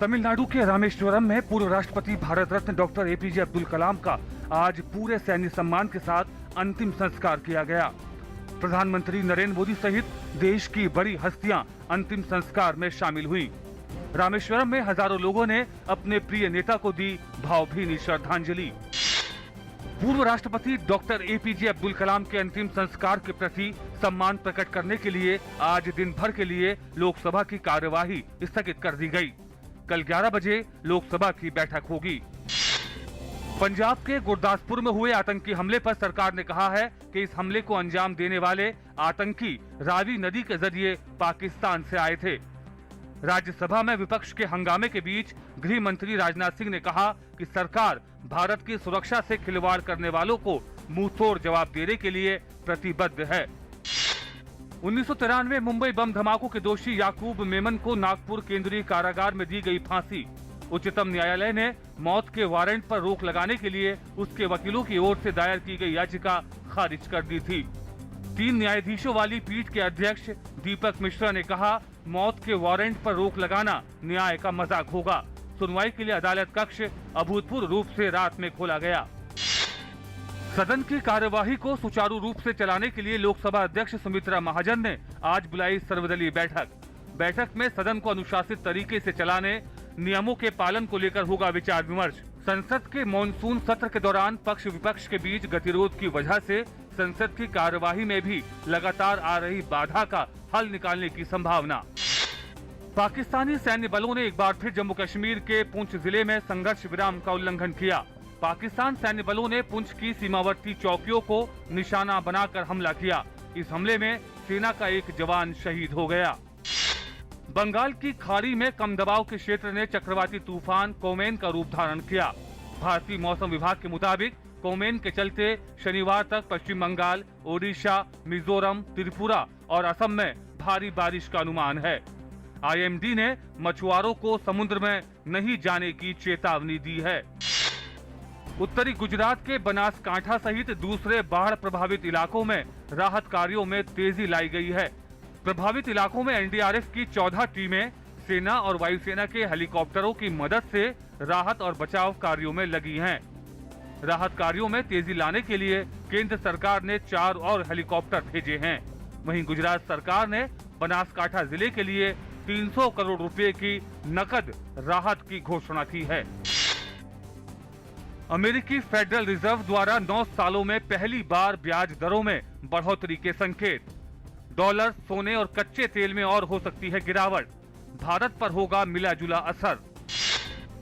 तमिलनाडु के रामेश्वरम में पूर्व राष्ट्रपति भारत रत्न डॉक्टर एपीजे अब्दुल कलाम का आज पूरे सैन्य सम्मान के साथ अंतिम संस्कार किया गया। प्रधानमंत्री नरेंद्र मोदी सहित देश की बड़ी हस्तियां अंतिम संस्कार में शामिल हुई। रामेश्वरम में हजारों लोगों ने अपने प्रिय नेता को दी भावभीनी श्रद्धांजलि। पूर्व राष्ट्रपति डॉक्टर एपीजे अब्दुल कलाम के अंतिम संस्कार के प्रति सम्मान प्रकट करने के लिए आज दिन भर के लिए लोकसभा की कार्यवाही स्थगित कर दी गई। कल 11 बजे लोकसभा की बैठक होगी। पंजाब के गुरदासपुर में हुए आतंकी हमले पर सरकार ने कहा है कि इस हमले को अंजाम देने वाले आतंकी रावी नदी के जरिए पाकिस्तान से आए थे। राज्यसभा में विपक्ष के हंगामे के बीच गृह मंत्री राजनाथ सिंह ने कहा कि सरकार भारत की सुरक्षा से खिलवाड़ करने वालों को मुंहतोड़ जवाब देने के लिए प्रतिबद्ध है। 1993 मुंबई बम धमाकों के दोषी याकूब मेमन को नागपुर केंद्रीय कारागार में दी गई फांसी। उच्चतम न्यायालय ने मौत के वारंट पर रोक लगाने के लिए उसके वकीलों की ओर से दायर की गई याचिका खारिज कर दी थी। 3 न्यायाधीशों वाली पीठ के अध्यक्ष दीपक मिश्रा ने कहा, मौत के वारंट पर रोक लगाना न्याय का मजाक होगा। सुनवाई के लिए अदालत कक्ष अभूतपूर्व रूप से रात में खोला गया। सदन की कार्यवाही को सुचारू रूप से चलाने के लिए लोकसभा अध्यक्ष सुमित्रा महाजन ने आज बुलाई सर्वदलीय बैठक में सदन को अनुशासित तरीके से चलाने, नियमों के पालन को लेकर होगा विचार विमर्श। संसद के मॉनसून सत्र के दौरान पक्ष विपक्ष के बीच गतिरोध की वजह से संसद की कार्यवाही में भी लगातार आ रही बाधा का हल निकालने की संभावना। पाकिस्तानी सैन्य बलों ने एक बार फिर जम्मू कश्मीर के पुंछ जिले में संघर्ष विराम का उल्लंघन किया। पाकिस्तान सैन्य बलों ने पुंछ की सीमावर्ती चौकियों को निशाना बनाकर हमला किया। इस हमले में सेना का एक जवान शहीद हो गया। बंगाल की खाड़ी में कम दबाव के क्षेत्र ने चक्रवाती तूफान कोमेन का रूप धारण किया। भारतीय मौसम विभाग के मुताबिक कोमेन के चलते शनिवार तक पश्चिम बंगाल, ओडिशा, मिजोरम, त्रिपुरा और असम में भारी बारिश का अनुमान है। आईएमडी ने मछुआरों को समुद्र में नहीं जाने की चेतावनी दी है। उत्तरी गुजरात के बनासकांठा सहित दूसरे बाढ़ प्रभावित इलाकों में राहत कार्यों में तेजी लाई गई है। प्रभावित इलाकों में एनडीआरएफ की 14 टीमें सेना और वायुसेना के हेलीकॉप्टरों की मदद से राहत और बचाव कार्यों में लगी हैं। राहत कार्यों में तेजी लाने के लिए केंद्र सरकार ने 4 और हेलीकॉप्टर भेजे हैं। वहीं गुजरात सरकार ने बनासकांठा जिले के लिए 300 करोड़ रुपए की नकद राहत की घोषणा की है। अमेरिकी फेडरल रिजर्व द्वारा 9 सालों में पहली बार ब्याज दरों में बढ़ोतरी के संकेत। डॉलर, सोने और कच्चे तेल में और हो सकती है गिरावट। भारत पर होगा मिला जुला असर।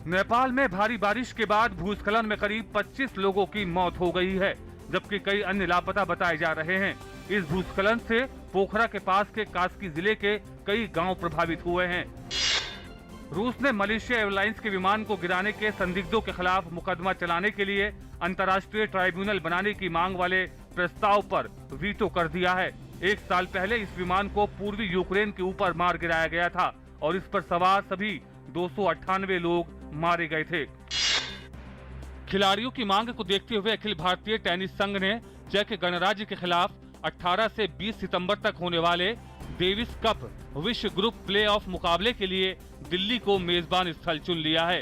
नेपाल में भारी बारिश के बाद भूस्खलन में करीब 25 लोगों की मौत हो गई है, जबकि कई अन्य लापता बताए जा रहे हैं। इस भूस्खलन से पोखरा के पास के कास्की जिले के कई गांव प्रभावित हुए हैं। रूस ने मलेशिया एयरलाइंस के विमान को गिराने के संदिग्धों के खिलाफ मुकदमा चलाने के लिए अंतर्राष्ट्रीय ट्राइब्यूनल बनाने की मांग वाले प्रस्ताव पर वीटो कर दिया है। 1 साल पहले इस विमान को पूर्वी यूक्रेन के ऊपर मार गिराया गया था और इस पर सवार सभी 298 लोग मारे गए थे। खिलाड़ियों की मांग को देखते हुए अखिल भारतीय टेनिस संघ ने चेक गणराज्य के खिलाफ 18 से 20 सितंबर तक होने वाले डेविस कप विश्व ग्रुप प्लेऑफ मुकाबले के लिए दिल्ली को मेजबान स्थल चुन लिया है।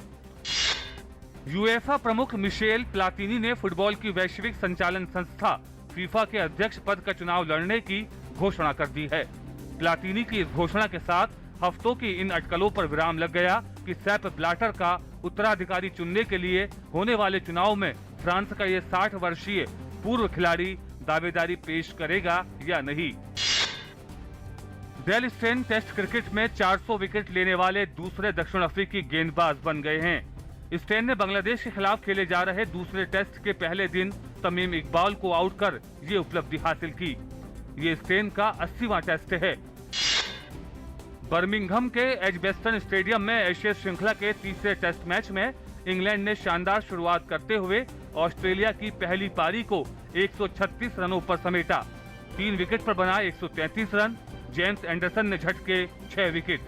यूएफा प्रमुख मिशेल प्लातिनी ने फुटबॉल की वैश्विक संचालन संस्था फीफा के अध्यक्ष पद का चुनाव लड़ने की घोषणा कर दी है। प्लातिनी की इस घोषणा के साथ हफ्तों की इन अटकलों पर विराम लग गया कि सेप ब्लैटर का उत्तराधिकारी चुनने के लिए होने वाले चुनाव में फ्रांस का ये 60 वर्षीय पूर्व खिलाड़ी दावेदारी पेश करेगा या नहीं। डेल स्टेन टेस्ट क्रिकेट में 400 विकेट लेने वाले दूसरे दक्षिण अफ्रीकी गेंदबाज बन गए हैं। स्टेन ने बांग्लादेश के खिलाफ खेले जा रहे दूसरे टेस्ट के पहले दिन तमीम इकबाल को आउट कर ये उपलब्धि हासिल की। ये स्टेन का 80वां टेस्ट है। बर्मिंघम के एजबेस्टन स्टेडियम में एशिया श्रृंखला के तीसरे टेस्ट मैच में इंग्लैंड ने शानदार शुरुआत करते हुए ऑस्ट्रेलिया की पहली पारी को 136 रनों पर समेटा। 3 विकेट पर बना 133 रन। जेम्स एंडरसन ने झटके 6 विकेट।